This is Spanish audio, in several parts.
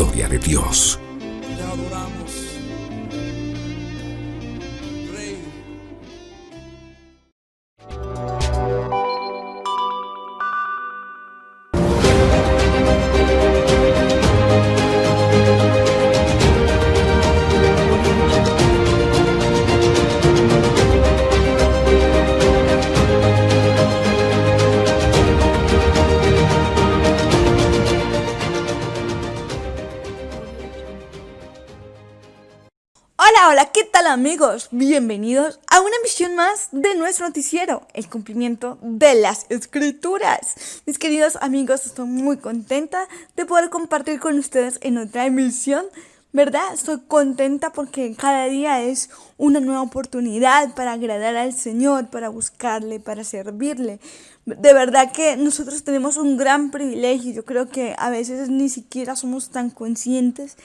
gloria de Dios. Te adoramos, Rey. Hola, ¿qué tal amigos? Bienvenidos a una emisión más de nuestro noticiero, el cumplimiento de las escrituras. Mis queridos amigos, estoy muy contenta de poder compartir con ustedes en otra emisión, ¿verdad? Estoy contenta porque cada día es una nueva oportunidad para agradar al Señor, para buscarle, para servirle. De verdad que nosotros tenemos un gran privilegio. Yo creo que a veces ni siquiera somos tan conscientes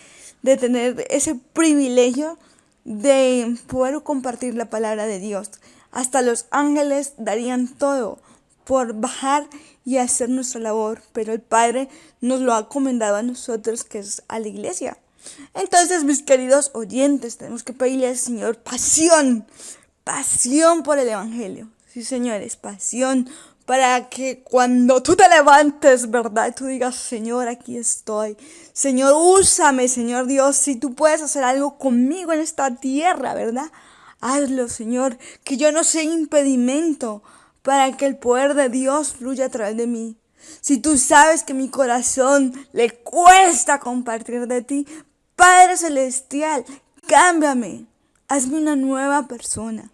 de tener ese privilegio de poder compartir la palabra de Dios. Hasta los ángeles darían todo por bajar y hacer nuestra labor, pero el Padre nos lo ha encomendado a nosotros, que es a la iglesia. Entonces, mis queridos oyentes, tenemos que pedirle al Señor pasión por el Evangelio. Sí, señores, pasión para que cuando tú te levantes, ¿verdad? Tú digas, Señor, aquí estoy. Señor, úsame, Señor Dios. Si tú puedes hacer algo conmigo en esta tierra, ¿verdad? Hazlo, Señor. Que yo no sea impedimento para que el poder de Dios fluya a través de mí. Si tú sabes que mi corazón le cuesta compartir de ti, Padre Celestial, cámbiame. Hazme una nueva persona.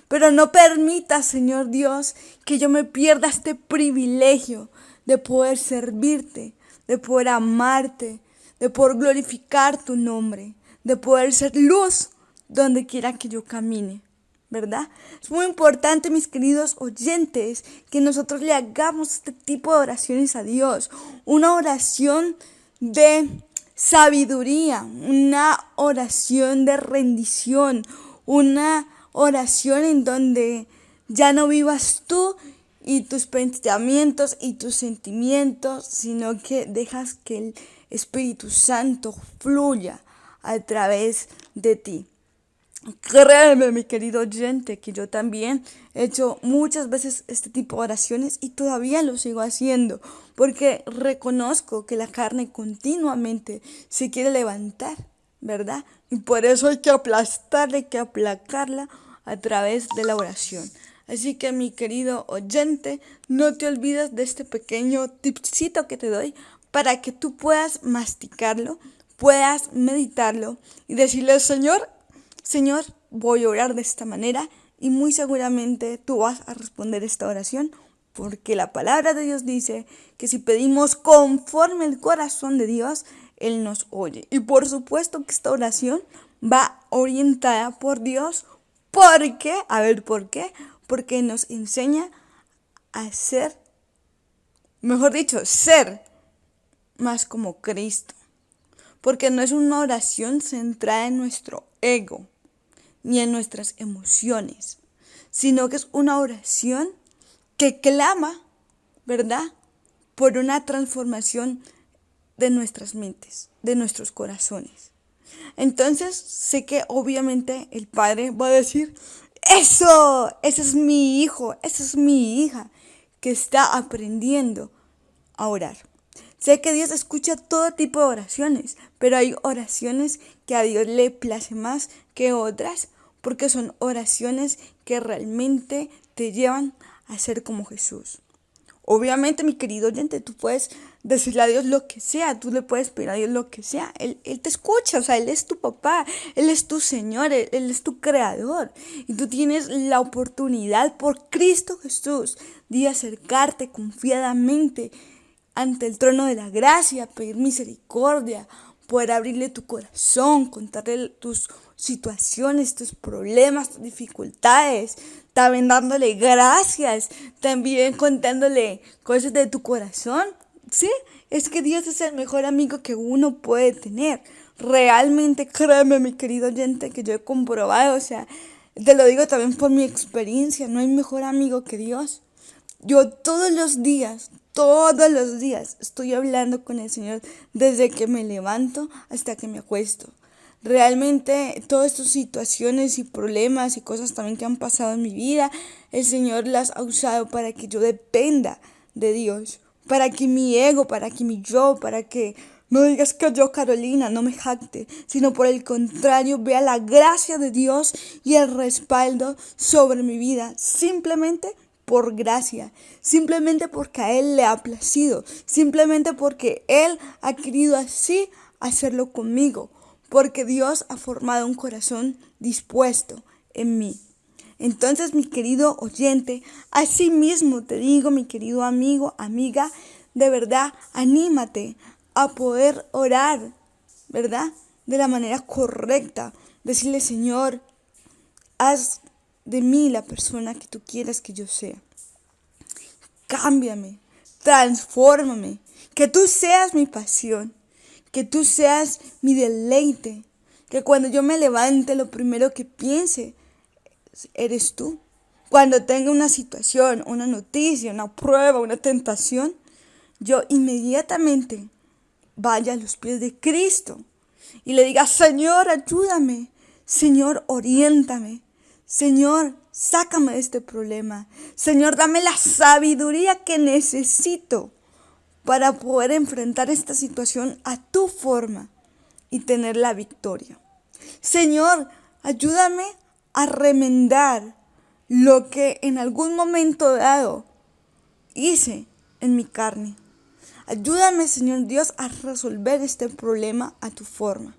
Pero no permita, Señor Dios, que yo me pierda este privilegio de poder servirte, de poder amarte, de poder glorificar tu nombre, de poder ser luz donde quiera que yo camine, ¿verdad? Es muy importante, mis queridos oyentes, que nosotros le hagamos este tipo de oraciones a Dios. Una oración de sabiduría, una oración de rendición, una oración en donde ya no vivas tú y tus pensamientos y tus sentimientos, sino que dejas que el Espíritu Santo fluya a través de ti. Créeme, mi querido oyente, que yo también he hecho muchas veces este tipo de oraciones y todavía lo sigo haciendo, porque reconozco que la carne continuamente se quiere levantar, ¿verdad? Y por eso hay que aplastarla, hay que aplacarla a través de la oración. Así que, mi querido oyente, no te olvides de este pequeño tipcito que te doy para que tú puedas masticarlo, puedas meditarlo y decirle, Señor, voy a orar de esta manera, y muy seguramente tú vas a responder esta oración, porque la palabra de Dios dice que si pedimos conforme el corazón de Dios, Él nos oye. Y por supuesto que esta oración va orientada por Dios. ¿Por qué? A ver, ¿por qué? Porque nos enseña a ser, mejor dicho, ser más como Cristo. Porque no es una oración centrada en nuestro ego ni en nuestras emociones, sino que es una oración que clama, ¿verdad?, por una transformación de nuestras mentes, de nuestros corazones. Entonces, sé que obviamente el Padre va a decir, ese es mi hijo, esa es mi hija, que está aprendiendo a orar. Sé que Dios escucha todo tipo de oraciones, pero hay oraciones que a Dios le place más que otras, porque son oraciones que realmente te llevan a ser como Jesús. Obviamente, mi querido oyente, tú puedes decirle a Dios lo que sea, tú le puedes pedir a Dios lo que sea, Él te escucha, o sea, Él es tu papá, Él es tu Señor, Él es tu creador, y tú tienes la oportunidad por Cristo Jesús de acercarte confiadamente ante el trono de la gracia, pedir misericordia, poder abrirle tu corazón, contarle tus situaciones, tus problemas, tus dificultades, también dándole gracias, también contándole cosas de tu corazón. Sí, es que Dios es el mejor amigo que uno puede tener. Realmente, créeme, mi querido oyente, que yo he comprobado, o sea, te lo digo también por mi experiencia, no hay mejor amigo que Dios. Yo todos los días estoy hablando con el Señor desde que me levanto hasta que me acuesto. Realmente todas estas situaciones y problemas y cosas también que han pasado en mi vida, el Señor las ha usado para que yo dependa de Dios, para que mi ego, para que mi yo, para que no digas que yo, Carolina, no me jacte, sino por el contrario, vea la gracia de Dios y el respaldo sobre mi vida, simplemente por gracia, simplemente porque a Él le ha placido, simplemente porque Él ha querido así hacerlo conmigo, porque Dios ha formado un corazón dispuesto en mí. Entonces, mi querido oyente, así mismo te digo, mi querido amigo, amiga, de verdad, anímate a poder orar, ¿verdad? De la manera correcta. Decirle, Señor, haz de mí la persona que tú quieras que yo sea. Cámbiame, transfórmame, que tú seas mi pasión, que tú seas mi deleite, que cuando yo me levante lo primero que piense eres tú. Cuando tenga una situación, una noticia, una prueba, una tentación, yo inmediatamente vaya a los pies de Cristo y le diga, Señor, ayúdame, Señor, oriéntame, Señor, sácame de este problema, Señor, dame la sabiduría que necesito para poder enfrentar esta situación a tu forma y tener la victoria. Señor, ayúdame a remendar lo que en algún momento dado hice en mi carne. Ayúdame, Señor Dios, a resolver este problema a tu forma.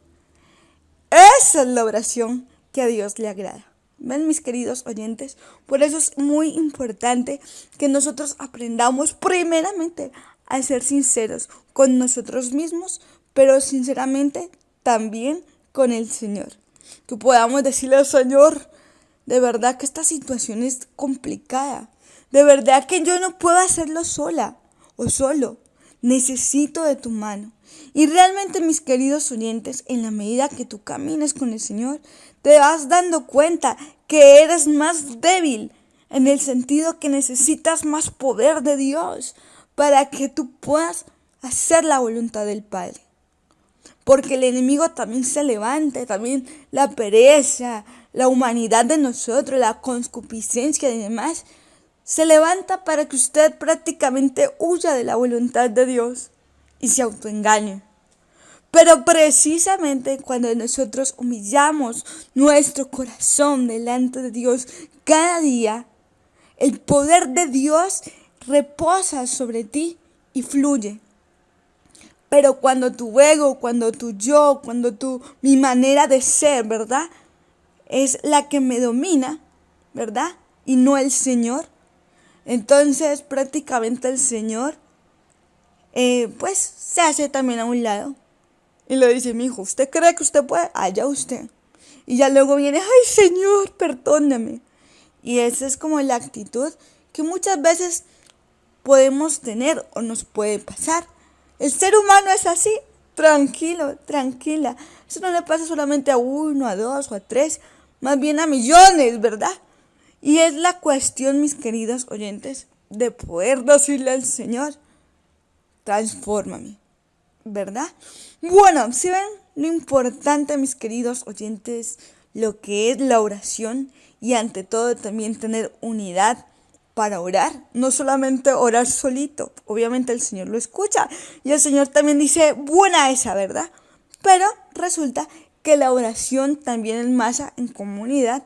Esa es la oración que a Dios le agrada. ¿Ven, mis queridos oyentes? Por eso es muy importante que nosotros aprendamos primeramente a ser sinceros con nosotros mismos, pero sinceramente también con el Señor. Que podamos decirle al Señor, de verdad que esta situación es complicada. De verdad que yo no puedo hacerlo sola o solo. Necesito de tu mano. Y realmente, mis queridos oyentes, en la medida que tú camines con el Señor, te vas dando cuenta que eres más débil, en el sentido que necesitas más poder de Dios para que tú puedas hacer la voluntad del Padre. Porque el enemigo también se levanta, también la pereza, la humanidad de nosotros, la concupiscencia y demás, se levanta para que usted prácticamente huya de la voluntad de Dios y se autoengañe. Pero precisamente cuando nosotros humillamos nuestro corazón delante de Dios cada día, el poder de Dios reposa sobre ti y fluye. Pero cuando tu ego, cuando tu yo, mi manera de ser, ¿verdad? Es la que me domina, ¿verdad? Y no el Señor. Entonces prácticamente el Señor, pues se hace también a un lado. Y le dice, mi hijo, ¿usted cree que usted puede? Allá usted. Y ya luego viene, ay Señor, perdóname. Y esa es como la actitud que muchas veces podemos tener o nos puede pasar. El ser humano es así, tranquilo, tranquila. Eso no le pasa solamente a uno, a dos o a tres, más bien a millones, ¿verdad? Y es la cuestión, mis queridos oyentes, de poder decirle al Señor, transfórmame, ¿verdad? Bueno, si ven lo importante, mis queridos oyentes, lo que es la oración y ante todo también tener unidad para orar, no solamente orar solito, obviamente el Señor lo escucha y el Señor también dice, buena esa, ¿verdad? Pero resulta que la oración también en masa, en comunidad,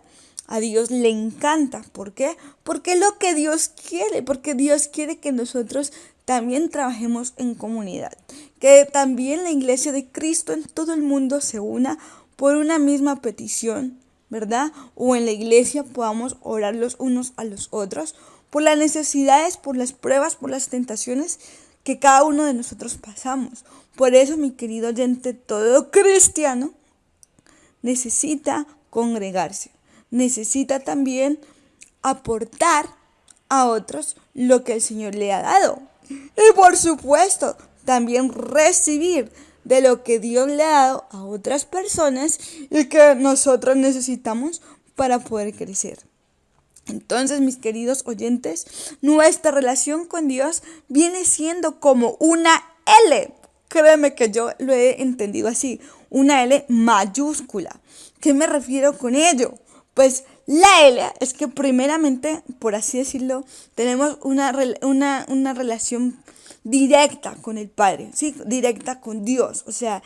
a Dios le encanta. ¿Por qué? Porque es lo que Dios quiere, porque Dios quiere que nosotros también trabajemos en comunidad, que también la iglesia de Cristo en todo el mundo se una por una misma petición, ¿verdad? O en la iglesia podamos orar los unos a los otros por las necesidades, por las pruebas, por las tentaciones que cada uno de nosotros pasamos. Por eso, mi querido oyente, todo cristiano necesita congregarse, necesita también aportar a otros lo que el Señor le ha dado. Y por supuesto, también recibir de lo que Dios le ha dado a otras personas y que nosotros necesitamos para poder crecer. Entonces, mis queridos oyentes, nuestra relación con Dios viene siendo como una L. Créeme que yo lo he entendido así, una L mayúscula. ¿Qué me refiero con ello? Pues la L es que primeramente, por así decirlo, tenemos una relación directa con el Padre, ¿sí? Directa con Dios, o sea,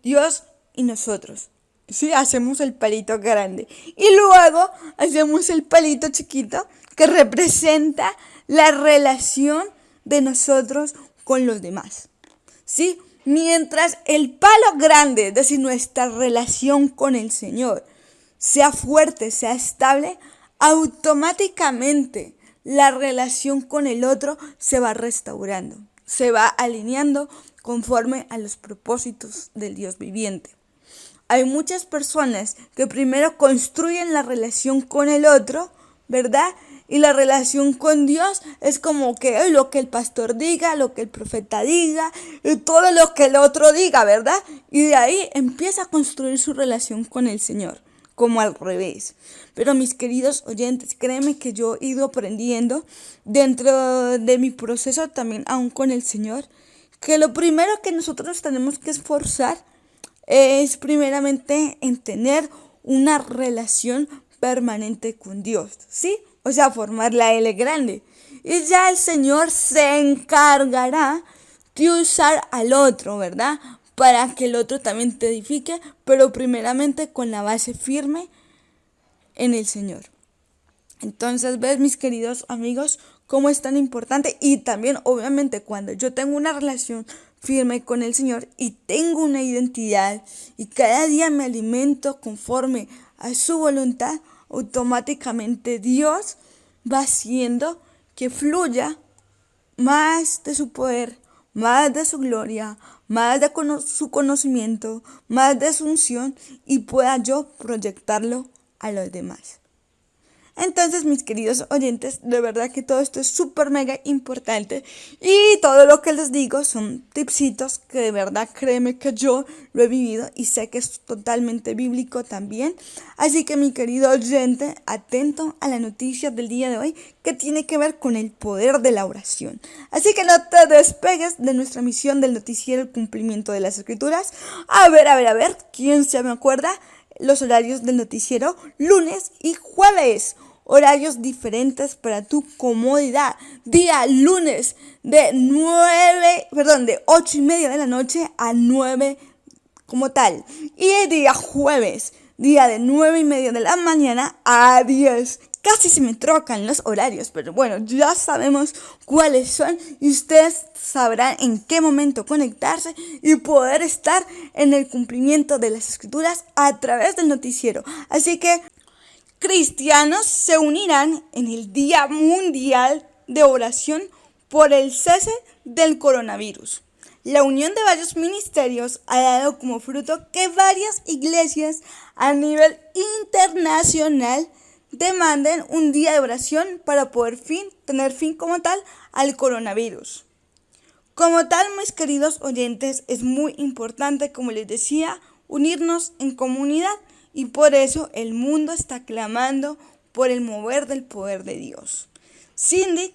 Dios y nosotros. Sí, hacemos el palito grande y luego hacemos el palito chiquito que representa la relación de nosotros con los demás. ¿Sí? Mientras el palo grande, es decir, nuestra relación con el Señor, sea fuerte, sea estable, automáticamente la relación con el otro se va restaurando, se va alineando conforme a los propósitos del Dios viviente. Hay muchas personas que primero construyen la relación con el otro, ¿verdad? Y la relación con Dios es como que lo que el pastor diga, lo que el profeta diga, y todo lo que el otro diga, ¿verdad? Y de ahí empieza a construir su relación con el Señor, como al revés. Pero mis queridos oyentes, créeme que yo he ido aprendiendo dentro de mi proceso también aún con el Señor, que lo primero que nosotros tenemos que esforzar es primeramente en tener una relación permanente con Dios, ¿sí? O sea, formar la L grande. Y ya el Señor se encargará de usar al otro, ¿verdad? Para que el otro también te edifique, pero primeramente con la base firme en el Señor. Entonces, ves, mis queridos amigos, cómo es tan importante. Y también, obviamente, cuando yo tengo una relación firme con el Señor y tengo una identidad y cada día me alimento conforme a su voluntad, automáticamente Dios va haciendo que fluya más de su poder, más de su gloria, más de su conocimiento, más de su unción y pueda yo proyectarlo a los demás. Entonces, mis queridos oyentes, de verdad que todo esto es súper mega importante y todo lo que les digo son tipsitos que de verdad créeme que yo lo he vivido y sé que es totalmente bíblico también. Así que mi querido oyente, atento a la noticia del día de hoy que tiene que ver con el poder de la oración. Así que no te despegues de nuestra misión del noticiero El Cumplimiento de las Escrituras. A ver, ¿quién se me acuerda? Los horarios del noticiero lunes y jueves. Horarios diferentes para tu comodidad. Día lunes de 8:30 de la noche a 9 como tal. Y el día jueves, día de 9:30 de la mañana a 10. Casi se me trocan los horarios, pero bueno, ya sabemos cuáles son y ustedes sabrán en qué momento conectarse y poder estar en el cumplimiento de las escrituras a través del noticiero. Así que cristianos se unirán en el Día Mundial de Oración por el cese del coronavirus. La unión de varios ministerios ha dado como fruto que varias iglesias a nivel internacional demanden un día de oración para poder tener fin como tal al coronavirus. Como tal, mis queridos oyentes, es muy importante, como les decía, unirnos en comunidad y por eso el mundo está clamando por el mover del poder de Dios. Cindy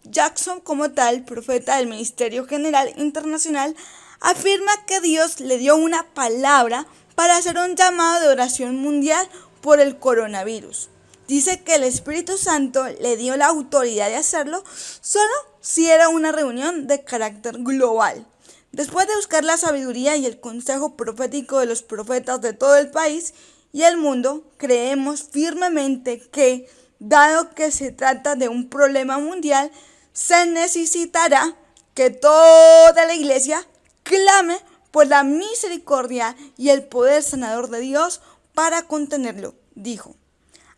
Jackson, como tal, profeta del Ministerio General Internacional, afirma que Dios le dio una palabra para hacer un llamado de oración mundial por el coronavirus. Dice que el Espíritu Santo le dio la autoridad de hacerlo solo si era una reunión de carácter global. Después de buscar la sabiduría y el consejo profético de los profetas de todo el país y el mundo, creemos firmemente que, dado que se trata de un problema mundial, se necesitará que toda la iglesia clame por la misericordia y el poder sanador de Dios para contenerlo, dijo.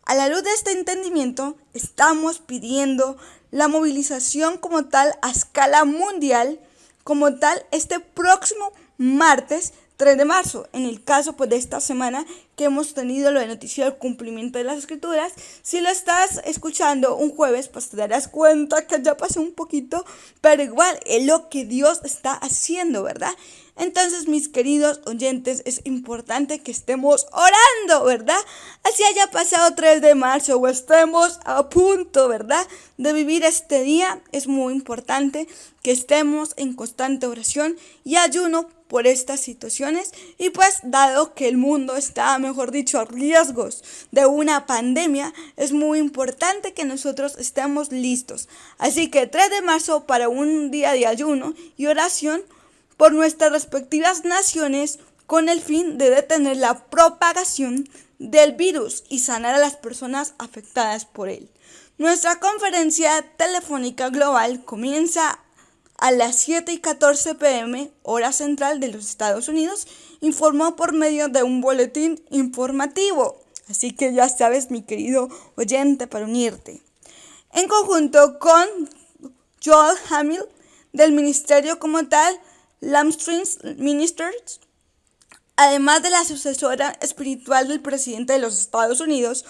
A la luz de este entendimiento, estamos pidiendo la movilización como tal a escala mundial, como tal este próximo martes 3 de marzo. En el caso pues de esta semana que hemos tenido lo de noticiero El Cumplimiento de las Escrituras, si lo estás escuchando un jueves, pues te darás cuenta que ya pasó un poquito, pero igual es lo que Dios está haciendo, ¿verdad? Entonces, mis queridos oyentes, es importante que estemos orando, ¿verdad? Así haya pasado 3 de marzo o estemos a punto, ¿verdad?, de vivir este día, es muy importante que estemos en constante oración y ayuno por estas situaciones. Y pues, dado que el mundo está, mejor dicho, a riesgos de una pandemia, es muy importante que nosotros estemos listos. Así que 3 de marzo para un día de ayuno y oración por nuestras respectivas naciones, con el fin de detener la propagación del virus y sanar a las personas afectadas por él. Nuestra conferencia telefónica global comienza a las 7:14 p.m. hora central de los Estados Unidos, informó por medio de un boletín informativo. Así que ya sabes, mi querido oyente, para unirte. En conjunto con Joel Hamill, del ministerio como tal, Lamstrings Ministers, además de la sucesora espiritual del presidente de los Estados Unidos,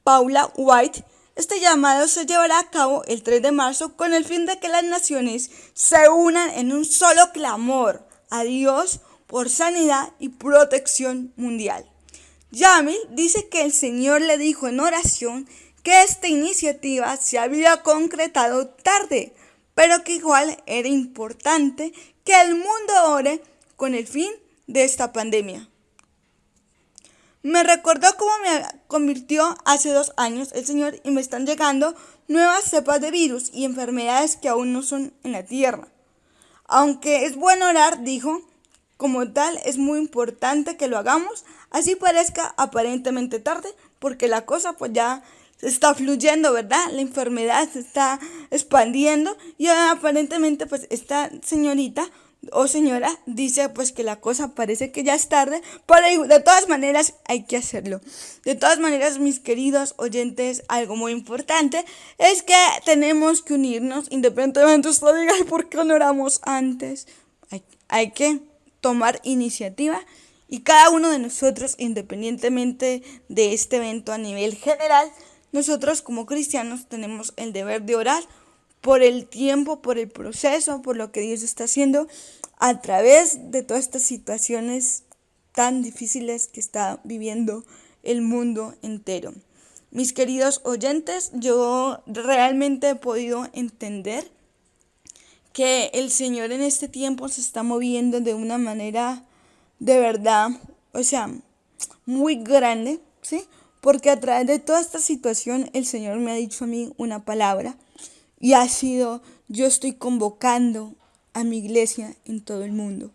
Paula White. Este llamado se llevará a cabo el 3 de marzo con el fin de que las naciones se unan en un solo clamor a Dios por sanidad y protección mundial. Yamil dice que el Señor le dijo en oración que esta iniciativa se había concretado tarde, pero que igual era importante que el mundo ore con el fin de esta pandemia. Me recordó cómo me convirtió hace 2 años el Señor y me están llegando nuevas cepas de virus y enfermedades que aún no son en la tierra. Aunque es bueno orar, dijo, como tal es muy importante que lo hagamos, así parezca aparentemente tarde, porque la cosa pues ya se está fluyendo, ¿verdad? La enfermedad se está expandiendo y aparentemente pues esta señorita o señora dice pues que la cosa parece que ya es tarde, pero de todas maneras hay que hacerlo. De todas maneras, mis queridos oyentes, algo muy importante es que tenemos que unirnos, independientemente de usted diga, ¿por qué no oramos antes? Hay que tomar iniciativa y cada uno de nosotros, independientemente de este evento a nivel general, nosotros como cristianos tenemos el deber de orar por el tiempo, por el proceso, por lo que Dios está haciendo a través de todas estas situaciones tan difíciles que está viviendo el mundo entero. Mis queridos oyentes, yo realmente he podido entender que el Señor en este tiempo se está moviendo de una manera de verdad, muy grande, ¿sí? Porque a través de toda esta situación el Señor me ha dicho a mí una palabra y ha sido: yo estoy convocando a mi iglesia en todo el mundo.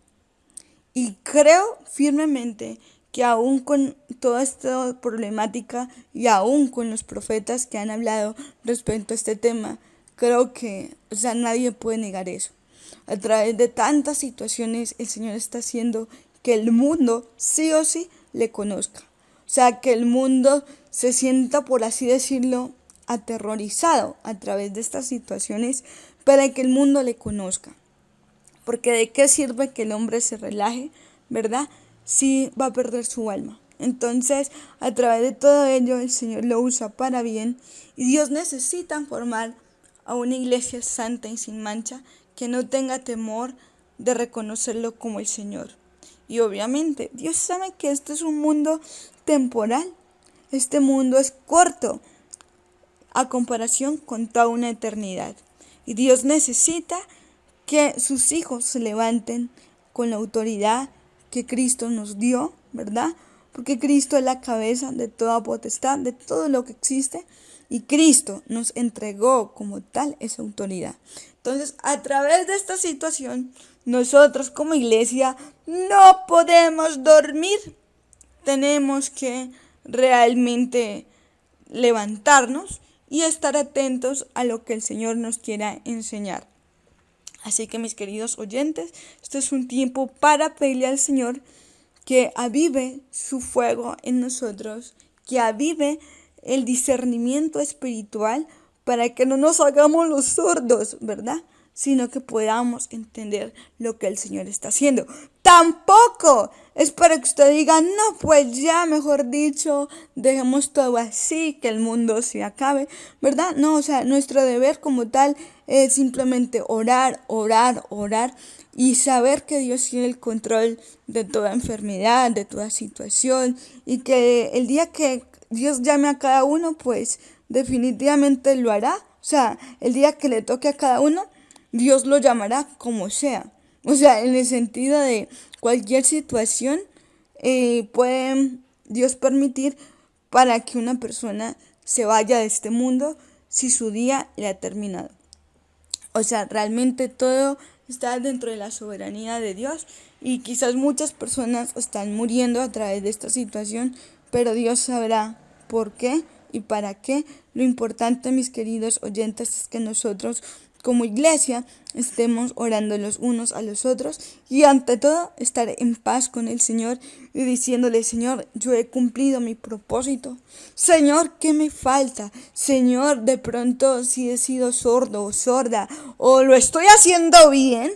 Y creo firmemente que aún con toda esta problemática y aún con los profetas que han hablado respecto a este tema, creo que nadie puede negar eso. A través de tantas situaciones el Señor está haciendo que el mundo sí o sí le conozca. Que el mundo se sienta, por así decirlo, aterrorizado a través de estas situaciones para que el mundo le conozca. Porque ¿de qué sirve que el hombre se relaje, verdad? Si va a perder su alma. Entonces, a través de todo ello, el Señor lo usa para bien y Dios necesita formar a una iglesia santa y sin mancha que no tenga temor de reconocerlo como el Señor. Y obviamente, Dios sabe que este es un mundo temporal. Este mundo es corto a comparación con toda una eternidad. Y Dios necesita que sus hijos se levanten con la autoridad que Cristo nos dio, ¿verdad? Porque Cristo es la cabeza de toda potestad, de todo lo que existe, y Cristo nos entregó como tal esa autoridad. Entonces, a través de esta situación, nosotros como iglesia no podemos dormir. Tenemos que realmente levantarnos y estar atentos a lo que el Señor nos quiera enseñar. Así que, mis queridos oyentes, este es un tiempo para pedirle al Señor que avive su fuego en nosotros, que avive el discernimiento espiritual para que no nos hagamos los sordos, ¿verdad? Sino que podamos entender lo que el Señor está haciendo. Tampoco es para que usted diga, no, pues ya, mejor dicho, dejemos todo así, que el mundo se acabe, ¿verdad? No, o sea, nuestro deber como tal es simplemente orar, orar, orar y saber que Dios tiene el control de toda enfermedad, de toda situación y que el día que Dios llame a cada uno, pues definitivamente lo hará. O sea, el día que le toque a cada uno, Dios lo llamará como sea. O sea, en el sentido de cualquier situación puede Dios permitir para que una persona se vaya de este mundo si su día le ha terminado. O sea, realmente todo está dentro de la soberanía de Dios y quizás muchas personas están muriendo a través de esta situación, pero Dios sabrá por qué y para qué. Lo importante, mis queridos oyentes, es que nosotros como iglesia estemos orando los unos a los otros y ante todo estar en paz con el Señor y diciéndole: Señor, yo he cumplido mi propósito. Señor, ¿qué me falta? Señor, de pronto si he sido sordo o sorda o lo estoy haciendo bien.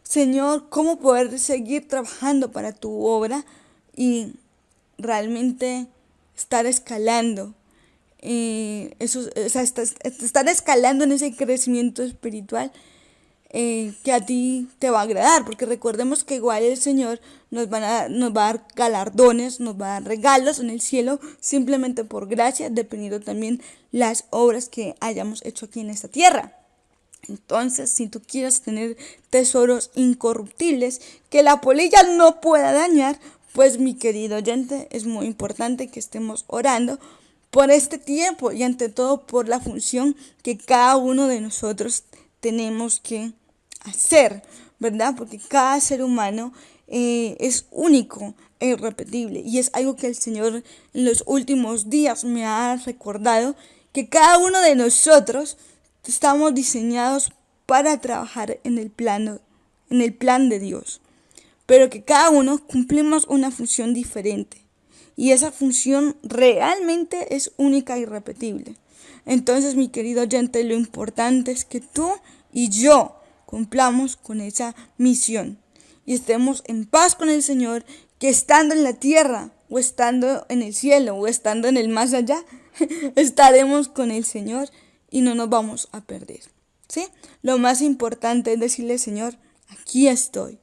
Señor, ¿cómo poder seguir trabajando para tu obra y realmente estar escalando? Estar escalando en ese crecimiento espiritual que a ti te va a agradar, porque recordemos que igual el Señor nos va a dar galardones, nos va a dar regalos en el cielo simplemente por gracia, dependiendo también las obras que hayamos hecho aquí en esta tierra. Entonces, si tú quieres tener tesoros incorruptibles que la polilla no pueda dañar, pues mi querido oyente, es muy importante que estemos orando por este tiempo y ante todo por la función que cada uno de nosotros tenemos que hacer, ¿verdad? Porque cada ser humano es único e irrepetible y es algo que el Señor en los últimos días me ha recordado, que cada uno de nosotros estamos diseñados para trabajar en el plan de Dios, pero que cada uno cumplimos una función diferente. Y esa función realmente es única y irrepetible. Entonces, mi querido oyente, lo importante es que tú y yo cumplamos con esa misión y estemos en paz con el Señor, que estando en la tierra o estando en el cielo o estando en el más allá, estaremos con el Señor y no nos vamos a perder. ¿Sí? Lo más importante es decirle: Señor, aquí estoy.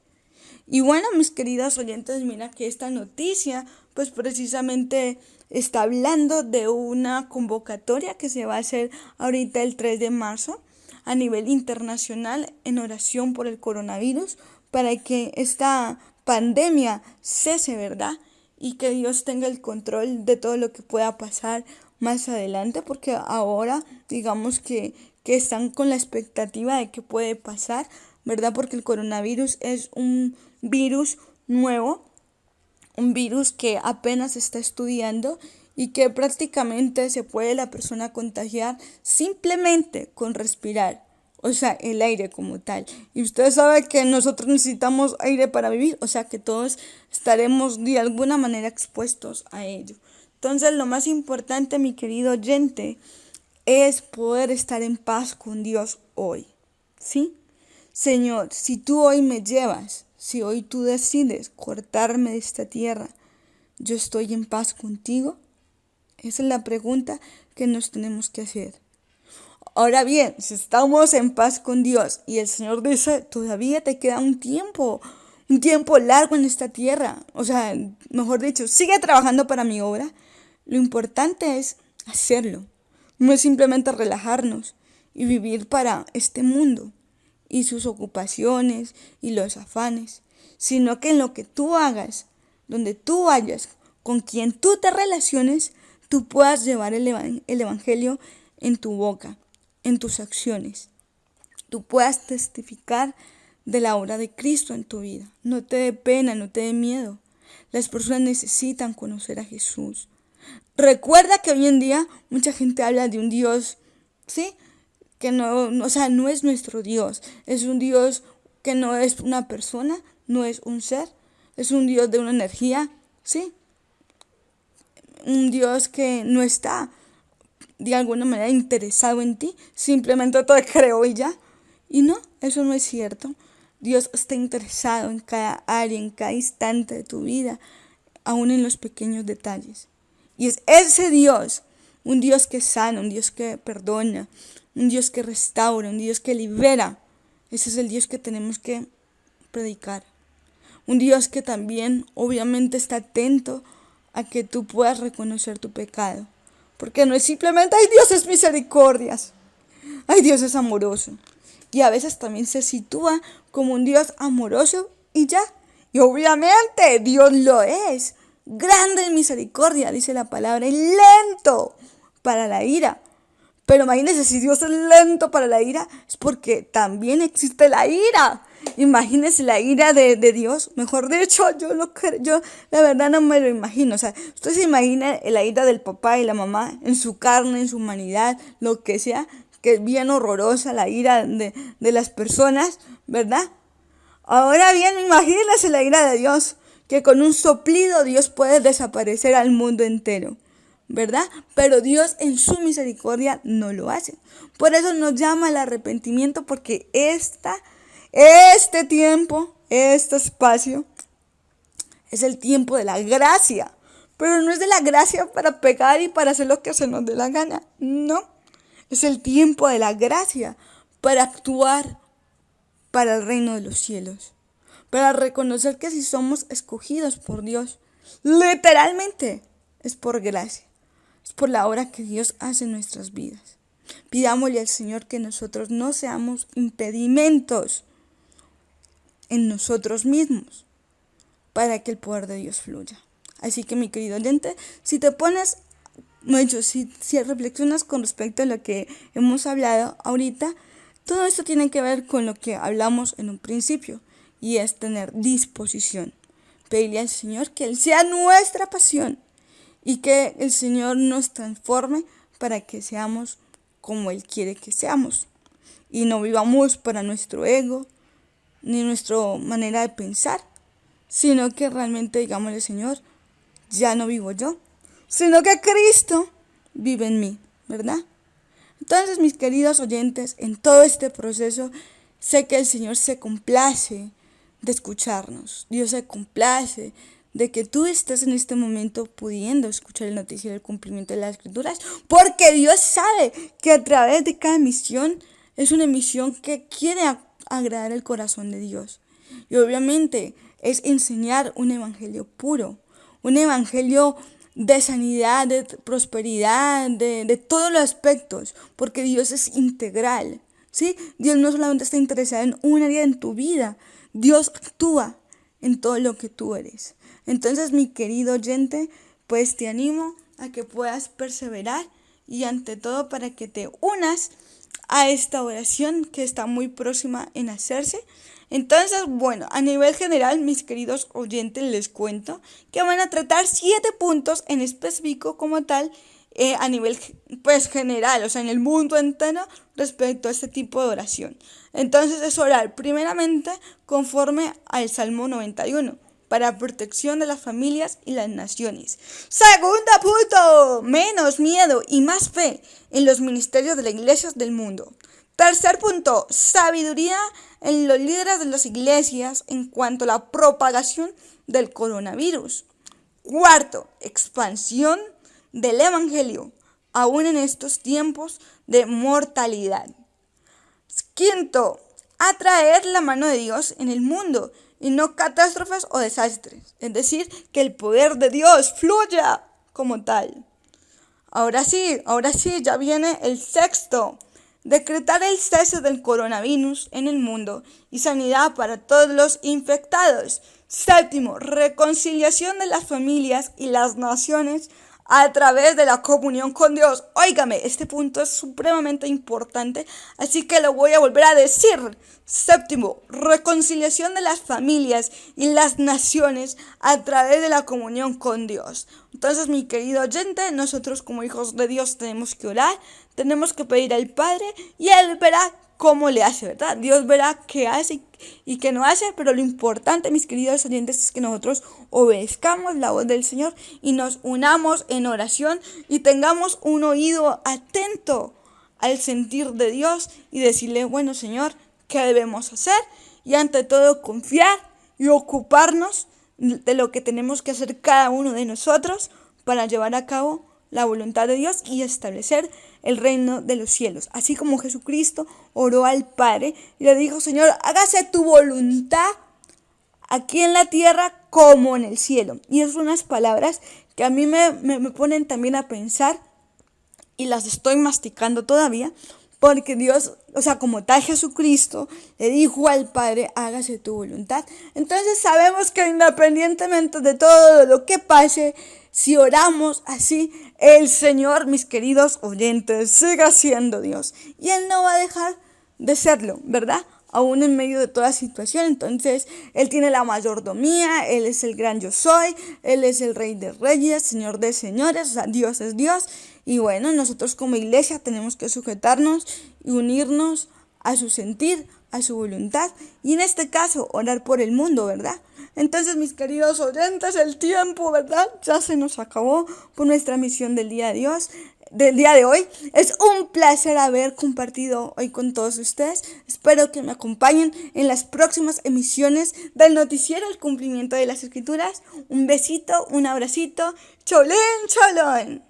Y bueno, mis queridos oyentes, mira que esta noticia pues precisamente está hablando de una convocatoria que se va a hacer ahorita el 3 de marzo a nivel internacional en oración por el coronavirus para que esta pandemia cese, ¿verdad? Y que Dios tenga el control de todo lo que pueda pasar más adelante, porque ahora digamos que están con la expectativa de qué puede pasar, ¿verdad? Porque el coronavirus es un virus nuevo, un virus que apenas se está estudiando y que prácticamente se puede la persona contagiar simplemente con respirar, o sea, el aire como tal. Y usted sabe que nosotros necesitamos aire para vivir, o sea que todos estaremos de alguna manera expuestos a ello. Entonces, lo más importante, mi querido oyente, es poder estar en paz con Dios hoy, ¿sí? Señor, si tú hoy me llevas, si hoy tú decides cortarme de esta tierra, ¿yo estoy en paz contigo? Esa es la pregunta que nos tenemos que hacer. Ahora bien, si estamos en paz con Dios y el Señor dice: todavía te queda un tiempo largo en esta tierra, o sea, mejor dicho, sigue trabajando para mi obra, lo importante es hacerlo. No es simplemente relajarnos y vivir para este mundo y sus ocupaciones y los afanes, sino que en lo que tú hagas, donde tú vayas, con quien tú te relaciones, tú puedas llevar el evangelio en tu boca, en tus acciones. Tú puedas testificar de la obra de Cristo en tu vida. No te dé pena, no te dé miedo. Las personas necesitan conocer a Jesús. Recuerda que hoy en día mucha gente habla de un Dios, ¿sí?, que o sea, no es nuestro Dios. Es un Dios que no es una persona, no es un ser, es un Dios de una energía, ¿sí? Un Dios que no está de alguna manera interesado en ti, simplemente te creó y ya. Y no, eso no es cierto. Dios está interesado en cada área, en cada instante de tu vida, aún en los pequeños detalles. Y es ese Dios, un Dios que sana, un Dios que perdona, un Dios que restaura, un Dios que libera. Ese es el Dios que tenemos que predicar. Un Dios que también obviamente está atento a que tú puedas reconocer tu pecado. Porque no es simplemente, ay, Dios es misericordias, ay, Dios es amoroso. Y a veces también se sitúa como un Dios amoroso y ya. Y obviamente Dios lo es. Grande en misericordia, dice la palabra, y lento para la ira. Pero imagínense, si Dios es lento para la ira, es porque también existe la ira. Imagínense la ira de Dios. Mejor dicho, yo la verdad no me lo imagino. O sea, usted se imagina la ira del papá y la mamá en su carne, en su humanidad, lo que sea, que es bien horrorosa la ira de las personas, ¿verdad? Ahora bien, imagínense la ira de Dios, que con un soplido Dios puede desaparecer al mundo entero, ¿verdad? Pero Dios en su misericordia no lo hace. Por eso nos llama al arrepentimiento, porque este tiempo, este espacio, es el tiempo de la gracia. Pero no es de la gracia para pecar y para hacer lo que se nos dé la gana. No, es el tiempo de la gracia para actuar para el reino de los cielos. Para reconocer que si somos escogidos por Dios, literalmente es por gracia. Es por la obra que Dios hace en nuestras vidas. Pidámosle al Señor que nosotros no seamos impedimentos en nosotros mismos para que el poder de Dios fluya. Así que, mi querido oyente, si te pones, si reflexionas con respecto a lo que hemos hablado ahorita, todo esto tiene que ver con lo que hablamos en un principio, y es tener disposición. Pedirle al Señor que Él sea nuestra pasión y que el Señor nos transforme para que seamos como Él quiere que seamos. Y no vivamos para nuestro ego, ni nuestra manera de pensar, sino que realmente digámosle, Señor, ya no vivo yo, sino que Cristo vive en mí, ¿verdad? Entonces, mis queridos oyentes, en todo este proceso, sé que el Señor se complace de escucharnos. Dios se complace de que tú estés en este momento pudiendo escuchar el noticiero del cumplimiento de las Escrituras, porque Dios sabe que a través de cada emisión es una emisión que quiere agradar el corazón de Dios. Y obviamente es enseñar un evangelio puro, un evangelio de sanidad, de prosperidad, de todos los aspectos, porque Dios es integral, ¿sí? Dios no solamente está interesado en un área en tu vida, Dios actúa en todo lo que tú eres. Entonces, mi querido oyente, pues te animo a que puedas perseverar y ante todo para que te unas a esta oración que está muy próxima en hacerse. Entonces, bueno, a nivel general, mis queridos oyentes, les cuento que van a tratar 7 puntos en específico como tal, a nivel pues general, o sea, en el mundo entero respecto a este tipo de oración. Entonces es orar primeramente conforme al Salmo 91, para protección de las familias y las naciones. Segundo punto, menos miedo y más fe en los ministerios de las iglesias del mundo. Tercer punto, sabiduría en los líderes de las iglesias en cuanto a la propagación del coronavirus. Cuarto, expansión del evangelio, aún en estos tiempos de mortalidad. Quinto, atraer la mano de Dios en el mundo y no catástrofes o desastres. Es decir, que el poder de Dios fluya como tal. Ahora sí, ya viene el sexto. Decretar el cese del coronavirus en el mundo y sanidad para todos los infectados. Séptimo, reconciliación de las familias y las naciones a través de la comunión con Dios. Óigame, este punto es supremamente importante, así que lo voy a volver a decir. Séptimo, reconciliación de las familias y las naciones a través de la comunión con Dios. Entonces, mi querido oyente, nosotros como hijos de Dios tenemos que orar, tenemos que pedir al Padre y Él verá cómo le hace, ¿verdad? Dios verá qué hace y qué no hace, pero lo importante, mis queridos oyentes, es que nosotros obedezcamos la voz del Señor y nos unamos en oración y tengamos un oído atento al sentir de Dios y decirle, bueno, Señor, ¿qué debemos hacer? y ante todo confiar y ocuparnos de lo que tenemos que hacer cada uno de nosotros para llevar a cabo la voluntad de Dios y establecer el reino de los cielos. Así como Jesucristo oró al Padre y le dijo: Señor, hágase tu voluntad aquí en la tierra como en el cielo. Y es unas palabras que a mí me ponen también a pensar y las estoy masticando todavía, porque Dios, o sea, como tal Jesucristo, le dijo al Padre: hágase tu voluntad. Entonces sabemos que independientemente de todo lo que pase, si oramos así, el Señor, mis queridos oyentes, siga siendo Dios. Y Él no va a dejar de serlo, ¿verdad? Aún en medio de toda situación. Entonces Él tiene la mayordomía, Él es el gran yo soy, Él es el Rey de reyes, Señor de señores, o sea, Dios es Dios. Y bueno, nosotros como iglesia tenemos que sujetarnos y unirnos a su sentir, a su voluntad, y en este caso orar por el mundo, ¿verdad? Entonces, mis queridos oyentes, el tiempo, ¿verdad?, ya se nos acabó por nuestra misión del día de hoy. Es un placer haber compartido hoy con todos ustedes. Espero que me acompañen en las próximas emisiones del noticiero El Cumplimiento de las Escrituras. Un besito, un abracito. Cholén, cholón.